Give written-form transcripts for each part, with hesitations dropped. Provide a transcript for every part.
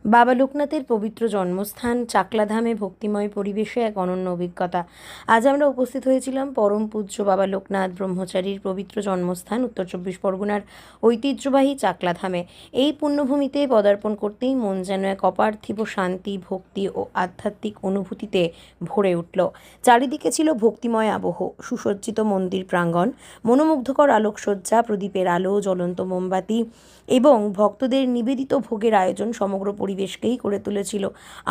বাবা লোকনাথের পবিত্র জন্মস্থান চাকলাধামে ভক্তিময় পরিবেশে এক অনন্য অভিজ্ঞতা। আজ আমরা উপস্থিত হয়েছিলাম পরম পূজ্য বাবা লোকনাথ ব্রহ্মচারীর পবিত্র জন্মস্থান উত্তর চব্বিশ পরগনার ঐতিহ্যবাহী চাকলাধামে। এই পুণ্যভূমিতে পদার্পণ করতেই মন যেন এক অপার্থিব শান্তি, ভক্তি ও আধ্যাত্মিক অনুভূতিতে ভরে উঠল। চারিদিকে ছিল ভক্তিময় আবহ, সুসজ্জিত মন্দির প্রাঙ্গণ, মনোমুগ্ধকর আলোকসজ্জা, প্রদীপের আলো, জ্বলন্ত মোমবাতি এবং ভক্তদের নিবেদিত ভোগের আয়োজন সমগ্র পরিবেশকেই করে তুলেছিল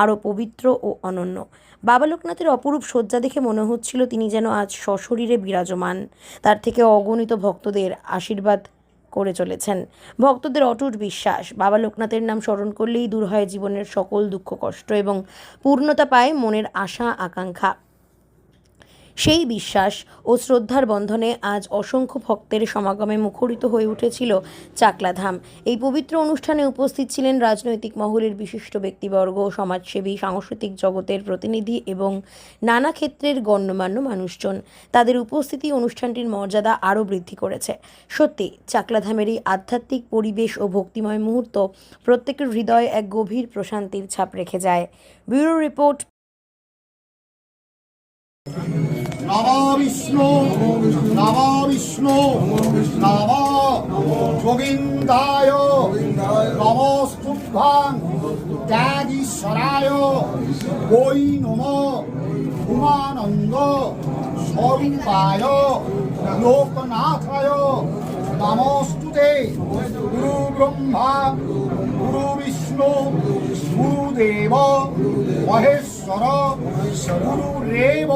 আরও পবিত্র ও অনন্য। বাবা লোকনাথের অপরূপ সজ্জা দেখে মনে হচ্ছিল তিনি যেন আজ সশরীরে বিরাজমান, তার থেকে অগণিত ভক্তদের আশীর্বাদ করে চলেছেন। ভক্তদের অটুট বিশ্বাস, বাবা লোকনাথের নাম স্মরণ করলেই দূর হয় জীবনের সকল দুঃখ কষ্ট এবং পূর্ণতা পায় মনের আশা আকাঙ্ক্ষা। সেই বিশ্বাস ও শ্রদ্ধার বন্ধনে আজ অসংখ্য ভক্তের সমাগমে মুখরিত হয়ে উঠেছিল চাকলাধাম। এই পবিত্র অনুষ্ঠানে উপস্থিত ছিলেন রাজনৈতিক মহলের বিশিষ্ট ব্যক্তিবর্গ, সমাজসেবী, সাংস্কৃতিক জগতের প্রতিনিধি এবং নানা ক্ষেত্রের গণ্যমান্য মানুষজন। তাদের উপস্থিতি অনুষ্ঠানটির মর্যাদা আরও বৃদ্ধি করেছে। সত্যি চাকলাধামের এই আধ্যাত্মিক পরিবেশ ও ভক্তিময় মুহূর্ত প্রত্যেকের হৃদয়ে এক গভীর প্রশান্তির ছাপ রেখে যায়। Bureau report. নমো বিষ্ণু নমো বিষ্ণু নমো গোবিন্দায় নমস্তুভ্যাং ত্যাগীশ্বরায় বৈ নমো উমানন্দ স্বরূপায় লোকনাথায় নমস্তুতে। গুরু ব্রহ্মা গুরু বিষ্ণু গুরুদেব মহেশ্বর গুরুরেব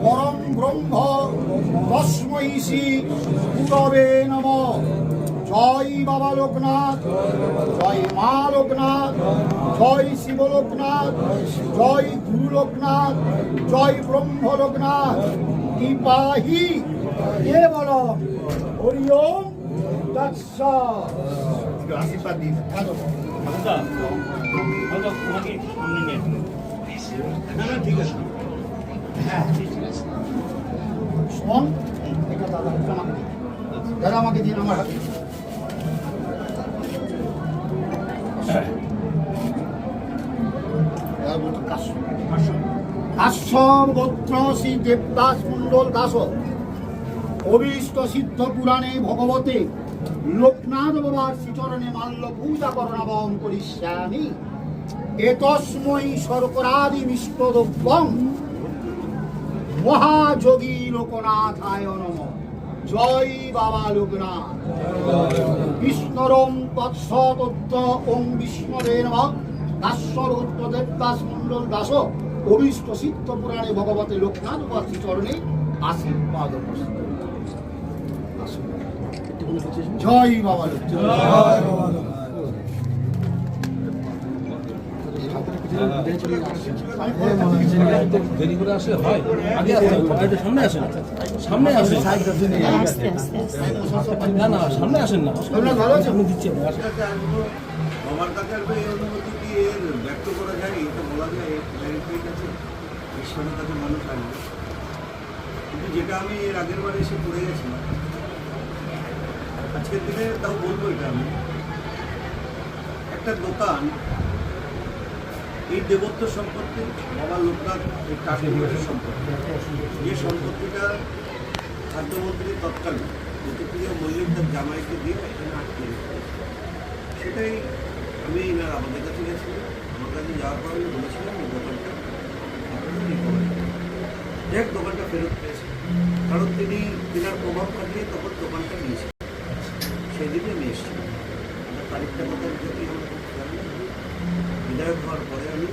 পরম ব্রহ্ম তস্मै শ্রী গুরবে নমঃ। জয় বাবা লোকনাথ, জয় মা লোকনাথ, জয় শিব লোকনাথ, জয় গুরু লোকনাথ, জয় ব্রহ্ম লোকনাথ। কৃপাহি এ বলো হরি ওম তৎসৎ। আশীর্বাদ দিন। ঠিক আছে। হ্যাঁ শোন, এটা দাদা আমাকে দিন, আমার হাতে। কাশ্যপ গোত্র শ্রী দেবদাস মণ্ডল দাস অভীষ্ট সিদ্ধ পুরাণে ভগবতে লোকনাথ বাবার শ্রীচরণে মাল্য পূজা করণাবং করিষ্যামি। এতস্मै শর্করাদি মিষ্টদ্রব্যং মহাযোগী লোকনাথায় নমঃ। জয় বাবা লোকনাথ। বিষ্ণুরম তৎসৎ ওং বিষ্ণুরে নমঃ। কাশ্যপ দেবদাস মণ্ডল দাস অভীষ্ট সিদ্ধ পুরাণে ভগবতে লোকনাথ বাবার শ্রীচরণে আশীর্বাদ। জয় বাবা লোকনাথ। দেরি করে আসলে হয়, আগে আসতে সামনে আসেন, সামনে আসেন, না না সামনে আসেন না, আমি দিচ্ছি। আমার কাছে এই অনুমতি কি এর ব্যক্ত করা যায়, এটা বলা যায় ঠিক আছে, ঈশ্বরের কাছে মানুষ আসবে। কিন্তু যেটা আমি এর আগের বারে এসে পড়ে গেছিলাম, আজকের দিনে তাও বলবো, এটা আমি একটা দোকান, এই দেবত্ব সম্পত্তি বাবা লোকনাথ এই কাশ্মীরের সম্পত্তি, যে সম্পত্তিটা খাদ্যমন্ত্রী তৎকালীন প্রতিক্রিয়া মল্লিক তার জামাইকে দিয়ে এখানে আটকে রেখেছে। সেটাই আমি এনার আমাদের কাছে গেছিলাম, আমার কাছে যাওয়ার পর আমি বলেছিলাম এই দোকানটা আপনারা রিকভারি করেন। দেখ দোকানটা ফেরত পেয়েছে, কারণ তিনি তিনার প্রভাব খাটিয়ে তখন দোকানটা নিয়েছিলেন। সেই দিনে আমি এসেছিলাম, তারিখটা কথা যদি আমার খুব খেয়াল নেই। বিধায়ক হওয়ার পরে আমি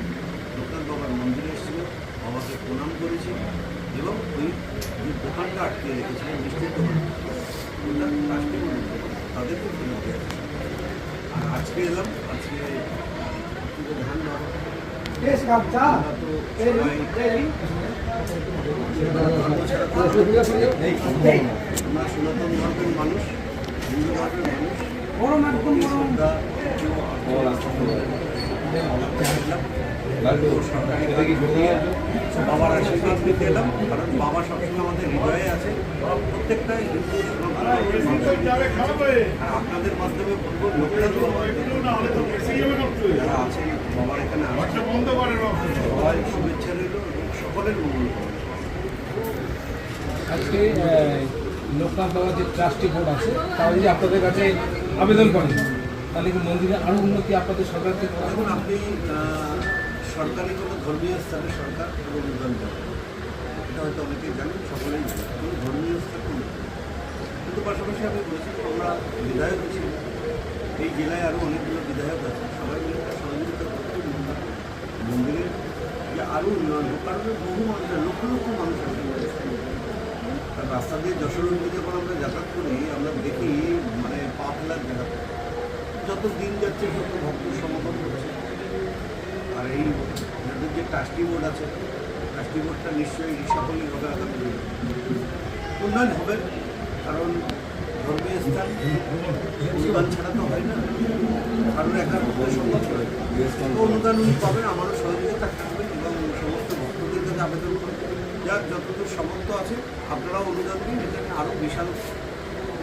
লোকনাথ বাবার মন্দিরে এসেছিলাম, বাবাকে প্রণাম করেছি এবং ওই যে দোকানটা আটকে রেখেছিলেন মিষ্টির দোকান, ওটা ট্রাস্টি তাদেরকে ফেরত দিয়ে আসছি। আর আজকে এলাম, আজকে ধান আমরা সনাতন ধর্মের মানুষ, হিন্দু ধর্মের মানুষ, বাবার আশীর্বাদ নিতে এলাম, কারণ বাবা সবসময় আমাদের হৃদয়ে আছে। প্রত্যেকটা হিন্দু আর আপনাদের মাধ্যমে বলবো লোকনাথ বাবা যারা আছেন বাবার এখানে আসছেন সবাই শুভেচ্ছা রইল এবং সকলের মঙ্গল করুন। আজকে লোকনাথ বাবার যে ট্রাস্টি বোর্ড আছে তারা যদি আপনাদের কাছে আবেদন করেন তাহলে কি মন্দিরে আরও উন্নতি আপনাদের সরকার থেকে করা এখন আপনি সরকারি কোনো ধর্মীয় স্থানে সরকার কোনো অনুদান দেবে, এটা হয়তো অনেকেই জানেন, সকলেই জানেন, কোনো ধর্মীয় স্থানে অনুদান দেবে। কিন্তু পাশাপাশি আমি বলছি আমরা বিধায়ক ছিলাম, এই জেলায় আরও অনেকগুলো বিধায়ক আছে, সবাই মিলে একটা সহযোগিতা করতে মন্দিরের যে আরও উন্নয়ন হোক, কারণ বহু মানুষের লক্ষ লক্ষ মানুষ আছে। আর রাস্তা দিয়ে যশোর দিকে যখন আমরা যাতায়াত করি আমরা দেখি মানে পা ফেলার জায়গা থাকে। যত দিন যাচ্ছে তত ভক্ত সমাগম হচ্ছে। আর এই যাদের যে ট্রাস্টি বোর্ড আছে, ট্রাস্টি বোর্ডটা নিশ্চয়ই সকলেই হবে, আগামী দিনে উন্নয়ন হবে। কারণ ধর্মীয় স্থান অনুদান ছাড়া তো হয় না, কারণ একার মধ্যে সম্ভব হয়। অনুদান উনি পাবেন, আমারও সহযোগিতা থাকবে এবং সমস্ত ভক্তদের কাছে আবেদন করবেন যার যতদূর সামর্থ্য আছে আপনারাও অনুদান দিন, এখানে আরও বিশাল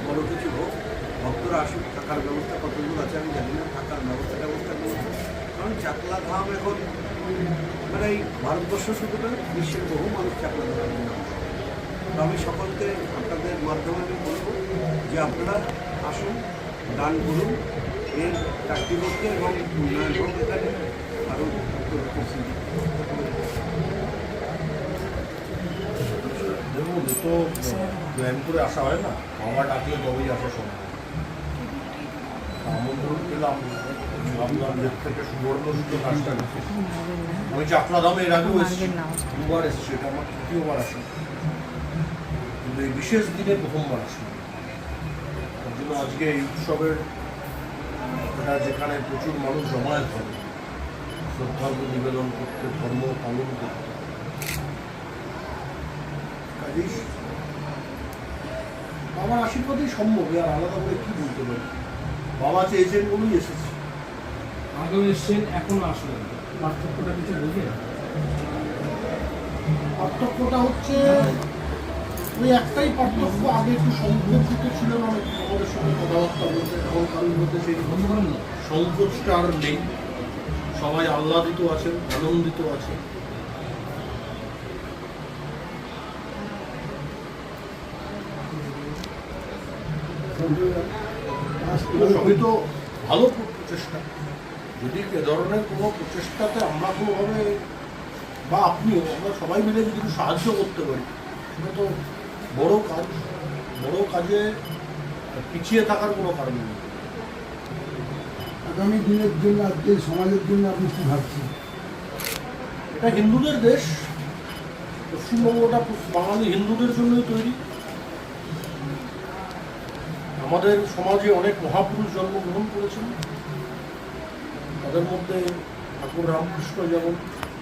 বড় কিছু হোক। ভক্তরা আসুক, থাকার ব্যবস্থা কতদূর আছে আমি জানি না, থাকার ব্যবস্থা করবো। কারণ চাকলা ধাম এখন মানে এই ভারতবর্ষ শুধু না, বিশ্বের বহু মানুষ চাকলা ধামের নাম। তো আমি সকলকে আপনাদের মাধ্যমে আমি বলবো যে আপনারা আসুন, দান করুন এর ট্রাস্টি বোর্ডকে এবং উন্নয়ন হোক এখানে আরও দেখুন তো প্ল্যান করে আসা হয় না, বাবা ডাকলে তবেই আসা সম্ভব। আমন্ত্রণ পেলাম, আপনাদের থেকে সুবর্ণ সুযোগ কাজটা গেছে। আমি চাকলা ধামে এর আগেও এসেছি, দুবার এসেছি, এটা আমার তৃতীয়বার আসা। কিন্তু এই বিশেষ দিনে প্রথমবার আসা। তার জন্য আজকে এই উৎসবের এটা যেখানে প্রচুর মানুষ জমায়েত হবে, শ্রদ্ধার্ঘ নিবেদন করতে, ধর্ম পালন করতে, কাজেই বাবার আশীর্বাদই সম্ভব। আর আলাদা করে কি বলতে পারি, বাবা চেয়েছেন বলেই এসেছে। আগেও এসছেন, এখনও আসলেন, পার্থক্যটা কিছু বুঝে পার্থক্যটা হচ্ছে ওই একটাই পার্থক্য, আগে একটু সংকোচিত ছিলেন অনেক আমাদের সঙ্গে কথাবার্তা বলতে, এখন কারোর মধ্যে সেই বন্ধ করেন না। সংকোচটা আর নেই। সবাই আহ্লাদিত আছেন, আনন্দিত আছেন। সবই তো ভালো প্রচেষ্টা। যদি এ ধরনের কোনো প্রচেষ্টাতে আমরা কোনোভাবে বা আপনিও আমরা সবাই মিলে যদি একটু সাহায্য করতে পারি, সেটা তো বড় কাজ। বড় কাজে পিছিয়ে থাকার কোনো কারণ নেই। আগামী দিনের জন্য আজকে সমাজের জন্য আপনি কী ভাবছেন? এটা হিন্দুদের দেশ, পশ্চিমবঙ্গটা বাঙালি হিন্দুদের জন্যই তৈরি। আমাদের সমাজে অনেক মহাপুরুষ জন্মগ্রহণ করেছেন, তাদের মধ্যে ঠাকুর রামকৃষ্ণ যেমন,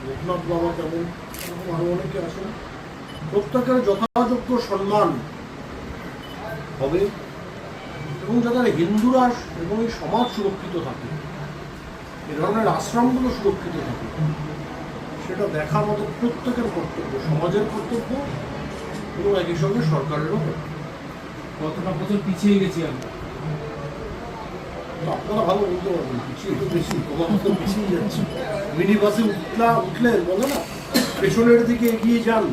লোকনাথ বাবা যেমন, এরকম আরও অনেকে আছেন। প্রত্যেকের যথাযোগ্য সম্মান হবে এবং যাদের হিন্দুরা এবং এই সমাজ সুরক্ষিত থাকে, এ ধরনের আশ্রমগুলো সুরক্ষিত থাকে, সেটা দেখা আমাদের প্রত্যেকের কর্তব্য, সমাজের কর্তব্য এবং একই সঙ্গে সরকারেরও কর্তব্য। কতটা বছর পিছিয়ে গেছি আমরা। তো আপনারা ভালো বলতে পারবেন, পিছিয়ে তো বেশি, তোমার মতো পিছিয়ে যাচ্ছে। মিনি বাসে উঠলে বলে না পেছনের দিকে এগিয়ে যান,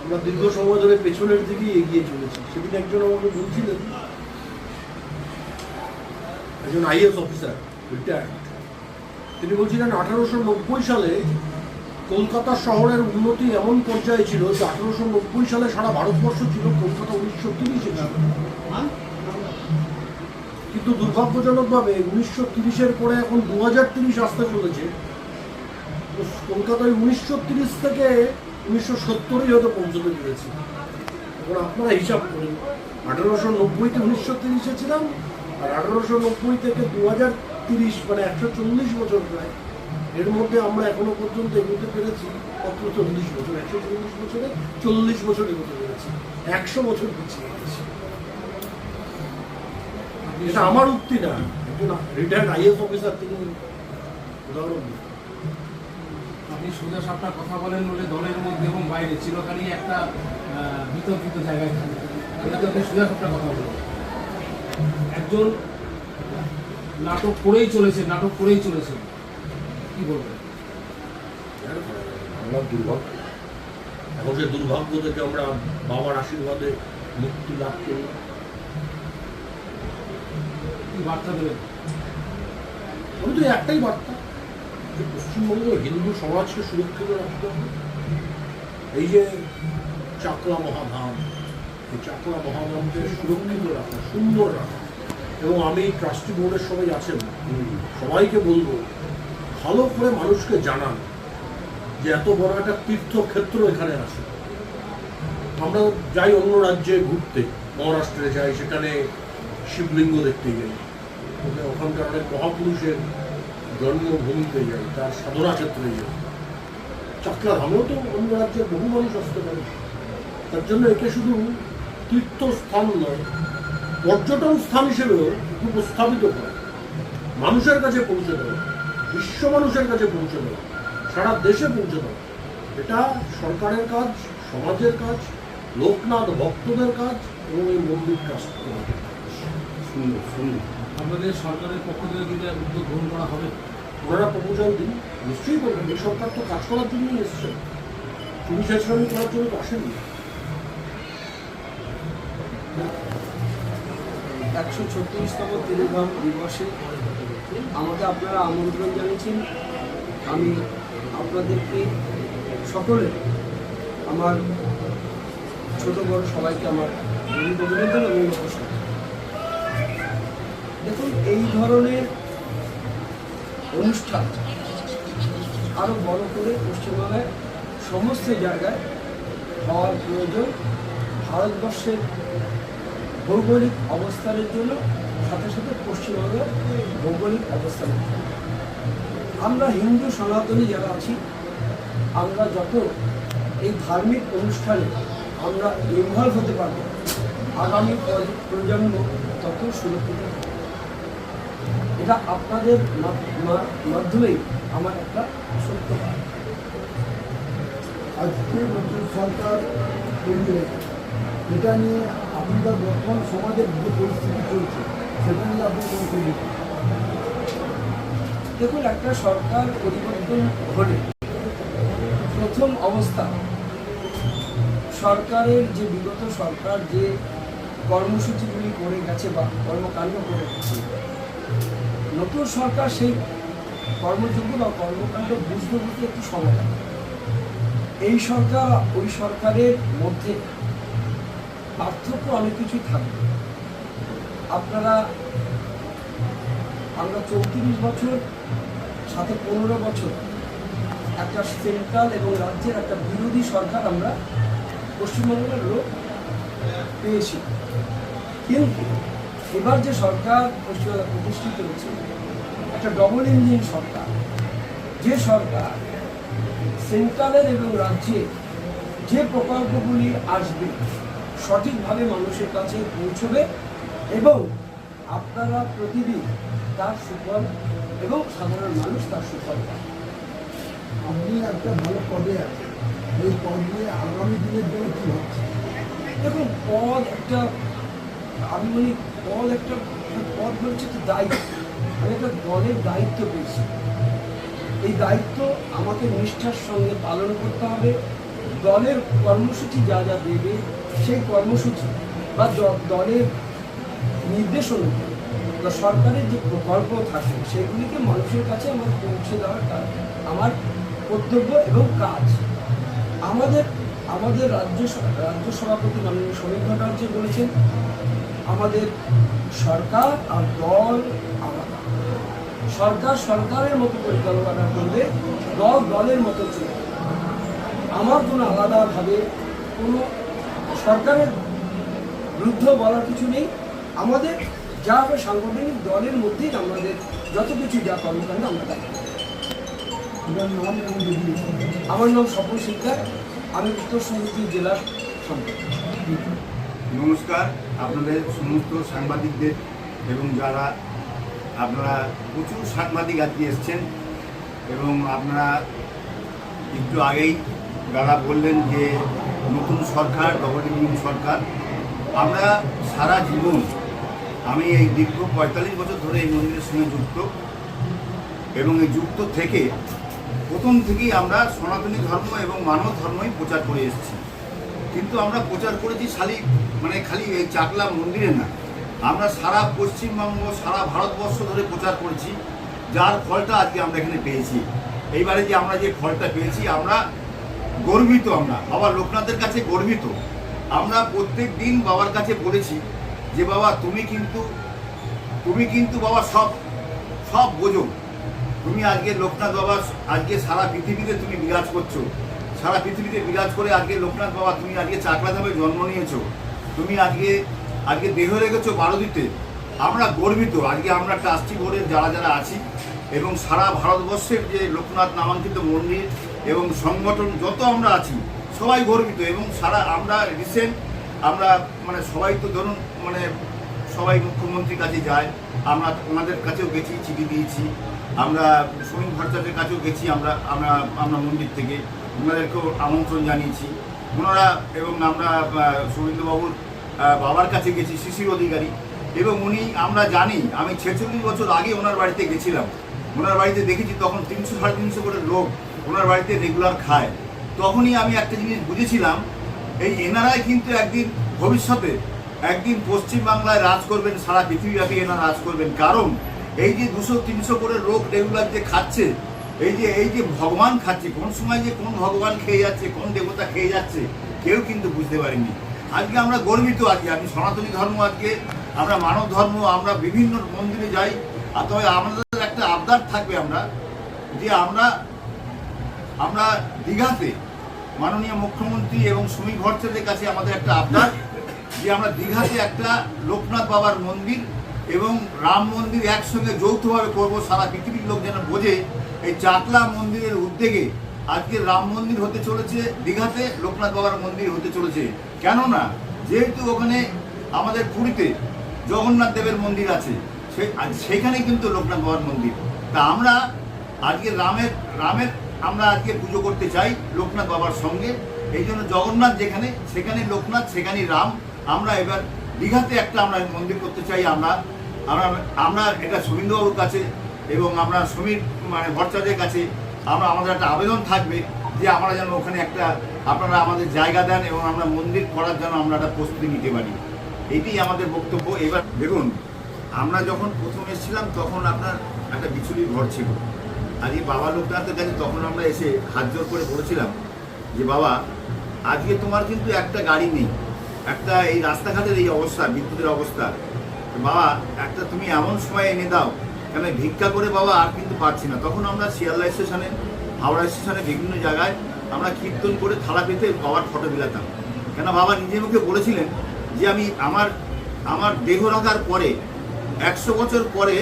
আমরা দীর্ঘ সময় ধরে পেছনের দিকে এগিয়ে চলেছি। সেদিন একজন আমাকে বলছিলেন, একজন IAS অফিসার রিটায়ার্ড, তিনি বলছিলেন 1890 সালে কলকাতা শহরের উন্নতি এমন পর্যায়ে ছিল যে 1890 সালে সারা ভারতবর্ষ ছিল, কলকাতা 1930-এ ছিল। কিন্তু দুর্ভাগ্যজনকভাবে 1930-এর পরে এখন 2030 আসতে চলেছে, কলকাতায় 1930 থেকে 1970-ই হয়তো পৌঁছতে পেরেছি। এখন আপনারা হিসাব করুন, 1890-তে 1930-এ ছিলাম, আর 1890 থেকে 2030 মানে 140 বছর প্রায়, এর মধ্যে আমরা এখনো পর্যন্ত এগোতে পেরেছি মাত্র 40 বছর। 140 বছরে 40 বছর এগোতে পেরেছি, 100 বছর পিছিয়ে গেছি। এটা আমার উক্তি না, একজন রিটায়ার্ড IAS অফিসার তিনি উদাহরণ দিন। আপনি সোজা সাপটা কথা বলেন বলে দলের মধ্যে এবং বাইরে চিরকালই একটা বিতর্কিত জায়গায় থাকে। এটা তো আপনি সোজা সাপটা কথা বলেন। একজন নাটক করেই চলেছে কি বলবেন? আমরা দুর্ভাগ্য, এখন সে দুর্ভাগ্য থেকে আমরা বাবার আশীর্বাদে মুক্তি লাভ করি। কি বার্তা দেবেন? আমি তো একটাই বার্তা, যে পশ্চিমবঙ্গ হিন্দু সমাজকে সুরক্ষিত রাখতে হবে। এই যে চাকলা মহাধাম, এই চাকলা মহাধামকে সুরক্ষিত রাখা, সুন্দর রাখা। এবং আমি ট্রাস্টি বোর্ডের সবাই আছেন, সবাইকে বলবো ভালো করে মানুষকে জানান যে এত বড় একটা তীর্থক্ষেত্র এখানে আছে। আমরা যাই অন্য রাজ্যে ঘুরতে, মহারাষ্ট্রে যাই, সেখানে শিবলিঙ্গ দেখতে যাই, ওখানকার অনেক মহাপুরুষের জন্মভূমিতে যাই, তার সাধনা ক্ষেত্রে যাই। চাকলা ধামেও তো অন্য রাজ্যের বহু মানুষ আসতে পারে। তার জন্য একে শুধু তীর্থস্থান নয়, পর্যটন স্থান হিসেবেও উপস্থাপিত করা, মানুষের কাছে পৌঁছে দেওয়া, বিশ্ব মানুষের কাছে পৌঁছে দেওয়া, সারা দেশে পৌঁছে দেওয়া, এটা সরকারের কাজ, সমাজের কাজ, লোকনাথ ভক্তদের কাজ এবং এই মন্দির ট্রাস্ট করার কাজ। আপনাদের সরকারের পক্ষ থেকে কিন্তু উদ্যোগ গ্রহণ করা হবে? ওনারা প্রপোজাল দিন, নিশ্চয়ই করবেন। এই সরকার তো কাজ করার জন্যই এসছেন, চুরি চেঁচামি করার জন্য তো আসেননি। 136তম ত্রিধাম দিবসে আমাকে আপনারা আমন্ত্রণ জানিয়েছেন। আমি আপনাদেরকে সকলে, আমার ছোট বড় সবাইকে আমার অভিনন্দন এবং নমস্কার। দেখুন, এই ধরনের অনুষ্ঠান আরও বড় করে পশ্চিমবঙ্গের সমস্ত জায়গায় হওয়ার প্রয়োজন। ভারতবর্ষের ভৌগোলিক অবস্থানের জন্য, সাথে সাথে পশ্চিমবঙ্গের ভৌগোলিক অবস্থান। আমরা হিন্দু সনাতনী যারা আছি, আমরা যত এই ধার্মিক অনুষ্ঠানে আমরা ইনভলভ হতে পারব, আগামী প্রজন্ম তত সুরক্ষিত হবে। এটা আপনাদের মাধ্যমেই আমার একটা সত্য। আজকে নতুন সরকার তৈরি হয়েছে, এটা নিয়ে আপনাদের বর্তমান সমাজের যে পরিস্থিতি চলছে সেটা নিয়ে আপনি কোন ছবি? দেখুন, একটা সরকার পরিবর্তন হলে প্রথম অবস্থা সরকারের যে বিগত সরকার যে কর্মসূচিগুলি করে গেছে বা কর্মকাণ্ড করে গেছে, নতুন সরকার সেই কর্মযোগ্য বা কর্মকাণ্ড বুঝতে বুঝতে একটু সময় লাগে। এই সরকার ওই সরকারের মধ্যে পার্থক্য অনেক কিছুই থাকবে। আমরা 34 বছর সাথে 15 বছর একটা সেন্ট্রাল এবং রাজ্যের একটা বিরোধী সরকার আমরা পশ্চিমবঙ্গের লোক পেয়েছি। কিন্তু এবার যে সরকার পশ্চিমবঙ্গে প্রতিষ্ঠিত হয়েছে, একটা ডবল ইঞ্জিন সরকার, যে সরকার সেন্ট্রালের এবং রাজ্যে যে প্রকল্পগুলি আসবে সঠিকভাবে মানুষের কাছে পৌঁছবে এবং আপনারা প্রতিদিন তার সুফল এবং সাধারণ মানুষ তার সুফল পাবে। আপনি একটা ভালো পদে আছেন, এই পদ নিয়ে আগামী দিনের জন্য কী ভাবছেন? দেখুন, পদ হচ্ছে একটা দায়িত্ব। আমি একটা দলের দায়িত্ব পেয়েছি। এই দায়িত্ব আমাকে নিষ্ঠার সঙ্গে পালন করতে হবে। দলের কর্মসূচি যা যা দেবে, সেই কর্মসূচি বা দলের নির্দেশ অনুযায়ী বা সরকারের যে প্রকল্প থাকে সেগুলিকে মানুষের কাছে আমার পৌঁছে দেওয়ার আমার কর্তব্য এবং কাজ। আমাদের রাজ্য সভাপতি মাননীয় শ্রমিক ভট্টাচার্য বলেছেন, আমাদের সরকার আর দল আলাদা। সরকার সরকারের মতো পরিকল্পনা করবে, দল দলের মতো চলবে। আমার কোনো আলাদাভাবে কোনো সরকারের বিরুদ্ধে বলার কিছু নেই। আমাদের যা হবে সাংগঠনিক দলের মধ্যেই আমাদের যত কিছু যা কর্মকাণ্ড আমরা তাই। আমার নাম স্বপন শিকদার, আমি উত্তর সমিতি জেলার সম্পাদক। নমস্কার আপনাদের সমস্ত সাংবাদিকদের এবং যারা আপনারা প্রচুর সাংবাদিক আজকে এসছেন এবং আপনারা একটু আগেই দাদা বললেন যে নতুন সরকার, ডবল ইঞ্জিন সরকার। আমরা সারা জীবন আমি এই দীর্ঘ 45 বছর ধরে এই মন্দিরের সঙ্গে যুক্ত, এবং এই যুক্ত থেকে প্রথম থেকেই আমরা সনাতনী ধর্ম এবং মানব ধর্মই প্রচার করে এসেছি। কিন্তু আমরা প্রচার করেছি খালি এই চাকলা মন্দিরে না, আমরা সারা পশ্চিমবঙ্গ সারা ভারতবর্ষ ধরে প্রচার করেছি, যার ফলটা আজকে আমরা এখানে পেয়েছি। এইবারে যে আমরা যে ফলটা পেয়েছি আমরা গর্বিত, আমরা বাবা লোকনাথের কাছে গর্বিত। আমরা প্রত্যেক দিন বাবার কাছে বলেছি যে বাবা তুমি কিন্তু বাবা সব বোঝো, তুমি আজকে লোকনাথ বাবা আজকে সারা পৃথিবীতে তুমি বিরাজ করছো, সারা পৃথিবীতে বিরাজ করে আজকে লোকনাথ বাবা তুমি আজকে চাকলাধামে জন্ম নিয়েছো, তুমি আজকে দেহ রেখেছো বারোদিতে। আমরা গর্বিত, আজকে আমরা ট্রাস্টি বোর্ডের যারা আছি এবং সারা ভারতবর্ষের যে লোকনাথ নামাঙ্কিত মন্দির এবং সংগঠন যত আমরা আছি সবাই গর্বিত। এবং আমরা রিসেন্ট আমরা সবাই তো ধরুন সবাই মুখ্যমন্ত্রীর কাছে যায়, আমরা ওনাদের কাছেও গেছি, চিঠি দিয়েছি, আমরা সমীর ভট্টাচার্যের কাছেও গেছি, আমরা মন্দির থেকে ওনাদেরকেও আমন্ত্রণ জানিয়েছি ওনারা, এবং আমরা সুরেন্দ্রবাবুর বাবার কাছে গেছি, শিশির অধিকারী, এবং উনি আমরা জানি আমি 46 বছর আগে ওনার বাড়িতে গেছিলাম, ওনার বাড়িতে দেখেছি তখন 300-350 করে লোক ওনার বাড়িতে রেগুলার খায়। তখনই আমি একটা জিনিস বুঝেছিলাম, এই এনারাই কিন্তু ভবিষ্যতে একদিন পশ্চিমবাংলায় রাজ করবেন, সারা পৃথিবীব্যাপী এনারা রাজ করবেন। কারণ এই যে 200-300 করে লোক রেগুলার যে খাচ্ছে, এই যে ভগবান খাচ্ছে, কোন সময় যে কোন ভগবান খেয়ে যাচ্ছে, কোন দেবতা খেয়ে যাচ্ছে কেউ কিন্তু বুঝতে পারেনি। আজকে আমরা গর্বিত, আজকে আমি সনাতনী ধর্ম, আজকে আমরা মানব ধর্ম, আমরা বিভিন্ন মন্দিরে যাই। আর তবে আমাদের একটা আবদার থাকবে, আমরা দীঘাতে মাননীয় মুখ্যমন্ত্রী এবং সমীর ভট্টাচার্যের কাছে আমাদের একটা আবদার যে আমরা দীঘাতে একটা লোকনাথ বাবার মন্দির এবং রাম মন্দির একসঙ্গে যৌথভাবে করবো। সারা পৃথিবীর লোক যেন বোঝে এই চাকলা মন্দিরের উদ্যোগে আজকে রাম মন্দির হতে চলেছে, দীঘাতে লোকনাথ বাবার মন্দির হতে চলেছে। কেননা যেহেতু ওখানে আমাদের পুরীতে জগন্নাথ দেবের মন্দির আছে, সেখানে কিন্তু লোকনাথ বাবার মন্দির। তা আমরা আজকে রামের আমরা আজকে পুজো করতে চাই লোকনাথ বাবার সঙ্গে। এই জন্য জগন্নাথ যেখানে সেখানে লোকনাথ, সেখানেই রাম। আমরা এবার দীঘাতে একটা আমরা মন্দির করতে চাই। আমরা এটা সুবিন্দুবাবুর কাছে এবং আমরা সমীর ভট্টাচার্যের কাছে আমাদের একটা আবেদন থাকবে যে আমরা যেন ওখানে আপনারা আমাদের জায়গা দেন এবং আমরা মন্দির করার জন্য আমরা একটা প্রস্তুতি নিতে পারি। এটাই আমাদের বক্তব্য। এবার দেখুন, আমরা যখন প্রথম এসেছিলাম তখন আপনার একটা বিচুলির ঘর ছিল। আজকে বাবা লোকনাথের কাছে তখন আমরা এসে হাত জোর করে বলেছিলাম যে বাবা আজকে তোমার কিন্তু একটা গাড়ি নেই, একটা এই রাস্তাঘাটের এই অবস্থা, বিদ্যুতের অবস্থা, বাবা একটা তুমি এমন সময় এনে দাও, কেন ভিক্ষা করে বাবা আর কিন্তু পাচ্ছি না। তখন আমরা শিয়ালদা স্টেশনে, হাওড়া স্টেশনে বিভিন্ন জায়গায় আমরা কীর্তন করে থালা পেতে বাবার ফটো বিলাতাম। কেন বাবা নিজে মুখে বলেছিলেন যে আমি আমার দেহ রাখার পরে 100 বছর পরে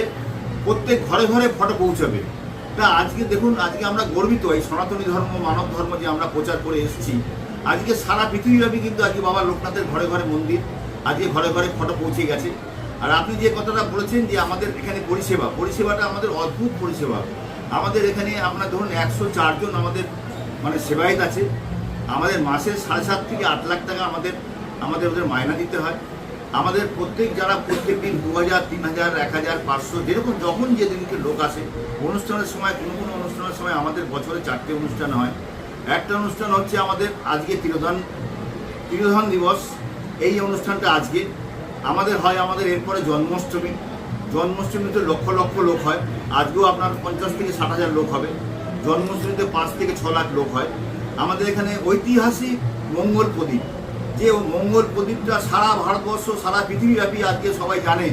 প্রত্যেক ঘরে ঘরে ফটো পৌঁছাবে। তা আজকে দেখুন, আজকে আমরা গর্বিত এই সনাতনী ধর্ম, মানব ধর্ম যে আমরা প্রচার করে এসেছি। আজকে সারা পৃথিবীব্যাপী কিন্তু আজকে বাবা লোকনাথের ঘরে ঘরে মন্দির, আজকে ঘরে ঘরে ফটো পৌঁছে গেছে। আর আপনি যে কথাটা বলেছেন যে আমাদের এখানে পরিষেবাটা আমাদের অদ্ভুত পরিষেবা। আমাদের এখানে আপনার ধরুন 104 জন আমাদের সেবায়েত আছে। আমাদের মাসে 7.5 থেকে 8 লাখ টাকা আমাদের ওদের মায়না দিতে হয়। আমাদের প্রত্যেক দিন 2000, 3000, 1000, 500 যেরকম যখন যেদিনকে লোক আসে। অনুষ্ঠানের সময় কোনো অনুষ্ঠানের সময় আমাদের বছরে 4টে অনুষ্ঠান হয়। একটা অনুষ্ঠান হচ্ছে আমাদের আজকে তিরোধান দিবস, এই অনুষ্ঠানটা আজকে আমাদের হয়। আমাদের এরপরে জন্মাষ্টমীতে লক্ষ লক্ষ লোক হয়। আজকেও আপনার 50 থেকে 60,000 লোক হবে। জন্মাষ্টমীতে 5 থেকে 6 লাখ লোক হয়। আমাদের এখানে ঐতিহাসিক মঙ্গল প্রদীপ, যে মঙ্গল প্রদীপটা সারা ভারতবর্ষ, সারা পৃথিবীব্যাপী আজকে সবাই জানে